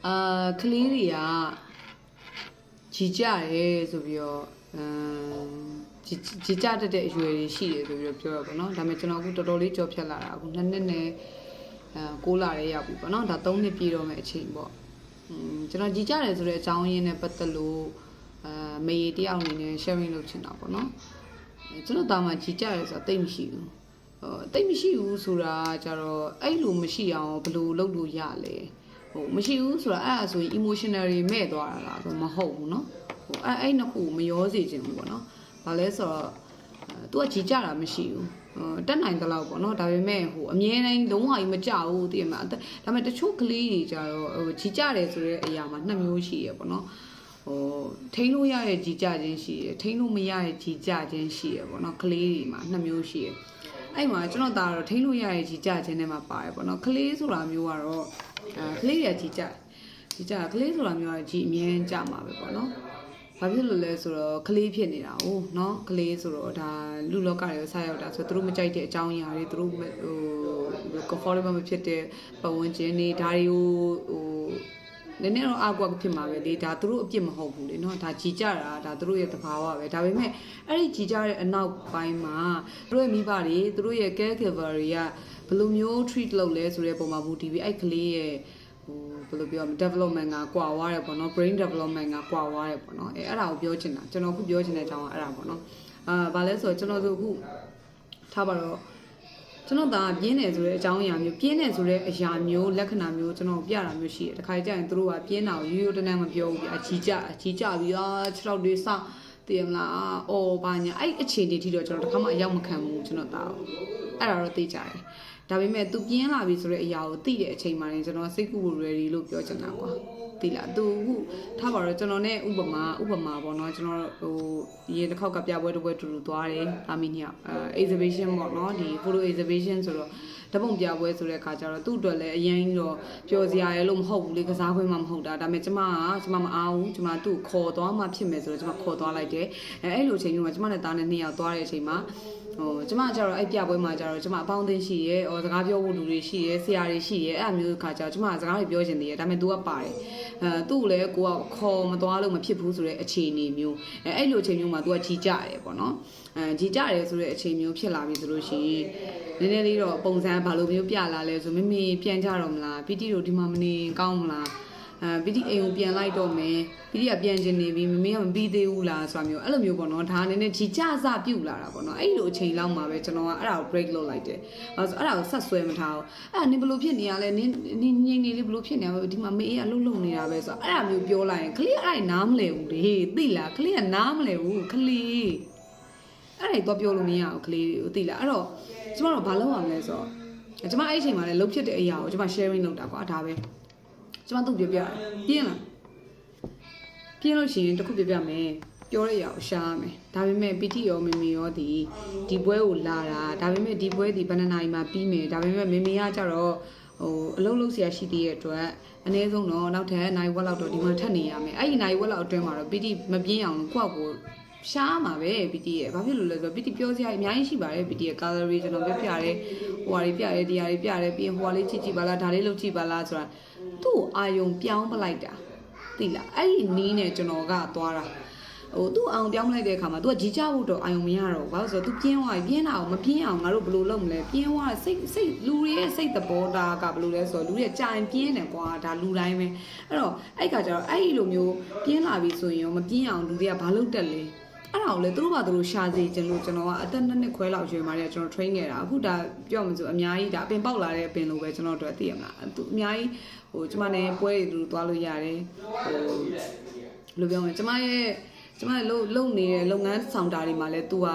ကလေးတွေကကြီးကြရဲဆိုပြီးတော့ကြီးကြတတ်တဲ့အရွယ်တွေရှိတယ်ဆိုပြီးတော့ပြောရပါတော့ဒါပေမဲ့ကျွန်တော်အခုတော်တော်လေးကြော်ဖြတ်လာတာအခု2နှစ်နဲ့6လရဲရောက်ပြီပေါ့နော်ဒါ3နှစ်ပြည့်တော့မယ့်အချိန်ပေါ့ကျွန်တော်ကြီးကြတယ်ဆိုတဲ့အကြောင်းရင်းနဲ့ပတ်သက်လို့မေတယောက်အနေနဲ့ sharing လုပ်ချင်တာပေါ့နော်ကျွန်တော်တာမှကြီးကြရဲဆိုတာတိတ်မရှိဘူးတိတ်မရှိဘူးဆိုတာကြတော့အဲ့လိုမရှိအောင်ဘယ်လိုလုပ်လို့ရလဲမရှိဘူးဆိုတာအဲ့ဒါဆိုရင် emotional တွေမဲ့သွားတာလားဆိုမဟုတ်ဘူးเนาะအဲ့နှစ်ခုမရောစေချင်ဘူးပေါ့နော်ဘာလဲဆိုတော့သူကကြီးကြတာမရှိဘူးတက်နိုင်တဲ့လောက်ပေါ့နော်ဒါပေမဲ့အမြဲတမ်းလုံးဝကြီးမကြဘူးတည်မှာဒါပေမဲ့တချို့ကလေးတွေကြတော့ကြီးကြတယ်ဆိုတဲ့အရာမှာ2မျိုးရှိရပေါ့နော်ထိန်းလို့ရတဲ့ကြီးကြခြင်းရှိရထိန်းလို့မရတဲ့ကြီးကြခြင်းရှိရပေါ့နော်ကလေးတွေမှာ2မျိုးရှိရအဲ့မှာကျွန်တော်ဒါတော့ထိန်းလို့ရတဲ့ကြီးကြခြင်းထဲမှာပါတယ်ပေါ့နော်ကလေးဆိုတာမျိုးကတော့ကလေးတွေကြီးကြကလေးဆိုတာမျိုးကကြီးအမြဲကြမှာပဲပေါ့နော်ဘာဖြစ်လို့လဲဆိုတော့ကလေးဖြစ်နေတာ哦เนาะကလေးဆိုတော့ဒါလူလောကတွေဆက်ရောက်တာဆိုတော့သူတို့မကြိုက်တဲ့အကြောင်းအရာတွေသူတို့comfortable မဖြစ်တဲ့ပတ်ဝန်းကျင်တွေဒါတွေကိုနည်းနည်းတော့အကွက်ဖြစ်မှာပဲလေဒါသူတို့အပြစ်မဟုတ်ဘူးလေเนาะဒါကြီးကြတာဒါသူတို့ရဲ့သဘာဝပဲဒါပေမဲ့အဲ့ဒီကြီးကြတဲ့အနောက်ပိုင်းမှာသူတို့ရဲ့မိဘတွေသူတို့ရဲ့ caregiver တွေကဘယ်လိုမျိုး treat လုပ်လဲဆိုတဲ့ပုံမှာမူတည်ပြီးအဲ့ကလေးရဲ့ဘယ်လိုပြော development ကကွာဝါးတယ်ပေါ့နော် brain development ကကွာဝါးတယ်ပေါ့နော်အဲ့ဒါကိုပြောချင်တာကျွန်တော်ခုပြောချင်တဲ့အကြောင်းကအဲ့ဒါပေါ့နော်ဘာလဲဆိုတော့ကျွန်တော်တို့ခုထားပါတော့ကျွန်တော်ဒါပြင်းတယ်ဆိုတဲ့အကြောင်းအရာမျိုးပြင်းတယ်ဆိုတဲ့အရာမျိုးလက္ခဏာမျိုးကျွန်တော်ပြတာမျိုးရှိတယ်တခါကြရင်တို့ကပြင်းတာကိုရိုးရိုးတန်းတန်းမပြောဘူးပြအကြီးကြပြီးခြေထောက်တွေစတည်မလားအော်ဘာညာအဲ့အခြေအနေထိတော့ကျွန်တော်တခါမှအရောက်မခံဘူးကျွန်တော်ဒါအဲ့ဒါတော့သိကြတယ်ဒါပေမဲ့ तू ပြင်းလာပြီဆိုတဲ့အရာကိုသိတဲ့အချိန်မှလည်းကျွန်တော်စိတ်ကူ ready လို့ပြောချင်တာကွာသိလား तू ခုထားပါတော့ကျွန်တော်နဲ့ဥပမာပေါ့နော်ကျွန်တော်ရေတစ်ခေါက်ကပြပွဲတစ်ပွဲတူတူသွားတယ်ဒါမီနီယာexhibition ပေါ့နော်ဒီ photo exhibition ဆိုတော့ဓပုံပြပွဲဆိုတဲ့အခါကျတော့သူ့အတွက်လည်းအရင်တော့ပျော်စရာရဲလို့မဟုတ်ဘူးလေကစားခွင့်မှမဟုတ်တာဒါပေမဲ့ကျမမအားဘူးကျမသူ့ခေါ်သွားမှဖြစ်မယ်ဆိုတော့ကျမခေါ်သွားလိုက်တယ်အဲ့လိုအချိန်မျိုးမှာကျမနဲ့သားနဲ့2ယောက်သွားတဲ့အချိန်မှာကျမကျတော့အဲ့ပြပွဲမှာကျတော့ကျမအပေါင်းအသင်းရှိရဲစကားပြောဖို့လူတွေရှိရဲဆရာတွေရှိရဲအဲ့အမျိုးခါကျတော့ကျမစကားတွေပြောချင်သေးရဲဒါပေမဲ့ तू ကပါတယ်သူ့ကိုလည်းကိုကခေါ်မသွားလို့မဖြစ်ဘူးဆိုတဲ့အခြေအနေမျိုးအဲ့လိုအချိန်မျိုးမှာ तू ကကြီးကြတယ်ပေါ့နော်ကြီးကြတယ်ဆိုတဲ့အချိန်မျိုးဖြစ်လာပြီဆိုလို့ရှိရင်နည်းနည်းလေးတော့ပုံစံဘာလိုမျိုးပြလာလဲဆိုမမေပြန်ကြတော့မလားပီတီတို့ဒီမှာမနေကောင်းမလားပီတီအိမ်ကိုပြန်လိုက်တော့မယ်ပီတီကပြန်ချင်နေပြီမမေကမပြီးသေးဘူးလားဆိုတာမျိုးအဲ့လိုမျိုးပေါ့နော်ဒါနည်းနည်းကြီးကြစပြုတ်လာတာပေါ့နော်အဲ့လိုအချိန်လောက်မှာပဲကျွန်တော်ကအဲ့ဒါကို break လုပ်လိုက်တယ်အဲ့ဒါကိုဆက်ဆွဲမထားဘူးအဲ့နင်ဘလို့ဖြစ်နေရလဲနင်ငိမ့်နေလေးဘလို့ဖြစ်နေရပဲဒီမှာမေအေးကလှုပ်လှုပ်နေတာပဲဆိုတော့အဲ့ဒါမျိုးပြောလိုက်ရင်ကလေးအဲ့နားမလဲဘူးလေသိလားကလေးကနားမလဲဘူးကလေးအဲ့ဒါတော့ပြောလို့မရဘူးကလေးကိုသိလားအဲ့တော့ကျမတို့ဘာလုပ်ရမလဲဆိုတော့ကျမအဲ့အချိန်မှာလည်းလှုပ်ဖြစ်တဲ့အရာကိုကျမ sharing လုပ်တာကွာဒါပဲကျမတို့ပြပြပြင်းလားပြင်းလို့ရှိရင်တခုပြပြမယ်ပြောရရအောင်ရှားမယ်ဒါပေမဲ့ပီတီရောမေမေရောဒီပွဲကိုလာတာဒါပေမဲ့ဒီပွဲဒီဘယ်နှစ်နာရီမှပြီးမယ်ဒါပေမဲ့မေမေကကြတော့အလုံးလုံးဆရာရှိသေးတဲ့အတွက်အနည်းဆုံးတော့နောက်ထပ်နိုင်ဝက်လောက်တော့ဒီမှာထပ်နေရမယ်အဲ့ဒီနိုင်ဝက်လောက်အတွင်းမှာတော့ပီတီမပြင်းအောင်ကိုယ့်ကိုရှားမှာပဲပီတီရဲ့ဘာဖြစ်လို့လဲဆိုတော့ပီတီပြောစရာအများကြီးရှိပါတယ်ပီတီရဲ့ calorie ကျွန်တော်ပြပြတယ်ဟိုဟာတွေပြတယ်ဒီဟာတွေပြတယ်ပြီးရင်ဟိုဟာလေးကြည့်ပါလားဒါလေးလုပ်ကြည့်ပါလားဆိုတာသူ့အာယုံပြောင်းပလိုက်တာသိလားအဲ့ဒီနီးနဲ့ကျွန်တော်ကသွားတာသူ့အောင်ပြောင်းလိုက်တဲ့အခါမှာ तू ကကြီးကြဖို့တော့အာယုံမရတော့ဘူးဘာလို့ဆိုတော့ तू ပြင်းသွားပြီပြင်းတာကိုမပြင်းအောင်ငါတို့ဘယ်လိုလုပ်မလဲပြင်းသွားစိတ်လူတွေရဲ့စိတ်သဘောထားကဘယ်လိုလဲဆိုတော့လူတွေကြာရင်ပြင်းတယ်ကွာဒါလူတိုင်းပဲအဲ့တော့အဲ့ကကြတော့အဲ့ဒီလိုမျိုးပြင်းလာပြီဆိုရင်ရောမပြင်းအောင်လူတွေကဘာလုပ်တက်လဲအဲ့ဒါကိုလေသူတို့ဘာသူတို့ရှာစေချင်လို့ကျွန်တော်ကအသက်2နှစ်ခွဲလောက်ရွယ်မှာတည်းကျွန်တော် train ခဲ့တာအခုဒါပြောမှဆိုအများကြီးဒါအပင်ပေါက်လာတဲ့အပင်လိုပဲကျွန်တော်တို့သိရမလားသူအများကြီးကျမနဲ့ပွဲတွေတူသွားလို့ရတယ်လိုပြောမယ်ကျမလုံနေတဲ့လုပ်ငန်းဆောင်တာတွေမှာလဲ तू က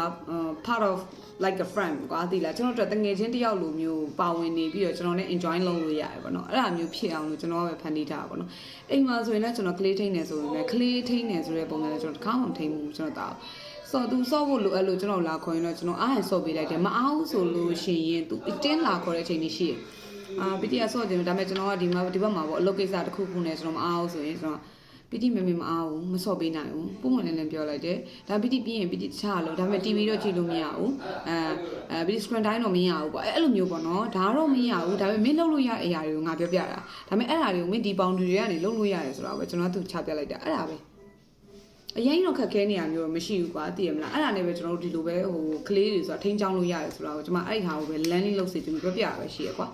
part of like a friend ကွာသိလားကျွန်တော်တို့တငယ်ချင်းတယောက်လိုမျိုးပါဝင်နေပြီးတော့ကျွန်တော်နဲ့ enjoy လုပ်လို့ရတယ်ပေါ့နော်အဲ့ဒါမျိုးဖြစ်အောင်လို့ကျွန်တော်ပဲဖန်တီးထားတာပေါ့နော်အိမ်မှာဆိုရင်လည်းကျွန်တော်ကလေးထိန်းနေဆိုရင်လည်းကလေးထိန်းနေဆိုတဲ့ပုံစံနဲ့ကျွန်တော်တခါမှမထိန်းဘူးကျွန်တော်ဆော့သူဆော့ဖို့လိုအဲ့လိုကျွန်တော်လာခေါ်ရင်တော့ကျွန်တော်အားဟန်ဆော့ပေးလိုက်တယ်မအားဘူးဆိုလို့ရှိရင် तू အတင်းလာခေါ်တဲ့အချိန်ကြီးရှိတယ်ပီတီကဆော့တယ်ဒါပေမဲ့ကျွန်တော်ကဒီဘက်မှာပေါ့အလုပ်ကိစ္စတစ်ခုခုနဲ့ကျွန်တော်မအားဘူးဆိုရင်ကျွန်တော် ပီတိမမေမအားဘူးမစော့ပေးနိုင်ဘူးပုံမှန်လည်းပြောလိုက်တယ်ဒါပီတိပြီးရင်ပီတိတခြားလို့ဒါပေမဲ့ TV တော့ကြည့်လို့မရဘူးပီတိ screen time တော့မရဘူးပေါ့အဲ့လိုမျိုးပေါ့နော်ဒါတော့မရဘူးဒါပေမဲ့မင်းလုပ်လို့ရတဲ့အရာတွေကိုငါပြောပြတာဒါပေမဲ့အဲ့ဒါတွေကိုမင်းဒီ boundary တွေကနေလုပ်လို့ရတယ်ဆိုတော့ပဲကျွန်တော်သူချပြလိုက်တာအဲ့ဒါပဲအရင်တော့ခက်ခဲနေရမျိုးတော့မရှိဘူးကွာသိရမလားအဲ့ဒါနဲ့ပဲကျွန်တော်တို့ဒီလိုပဲဟိုကလေးတွေဆိုတာထိန်းချောင်းလို့ရတယ်ဆိုတော့ကျွန်မအဲ့ဒီဟာကိုပဲ landing လုပ်စေချင်လို့ပြောပြရပဲရှိရကွာ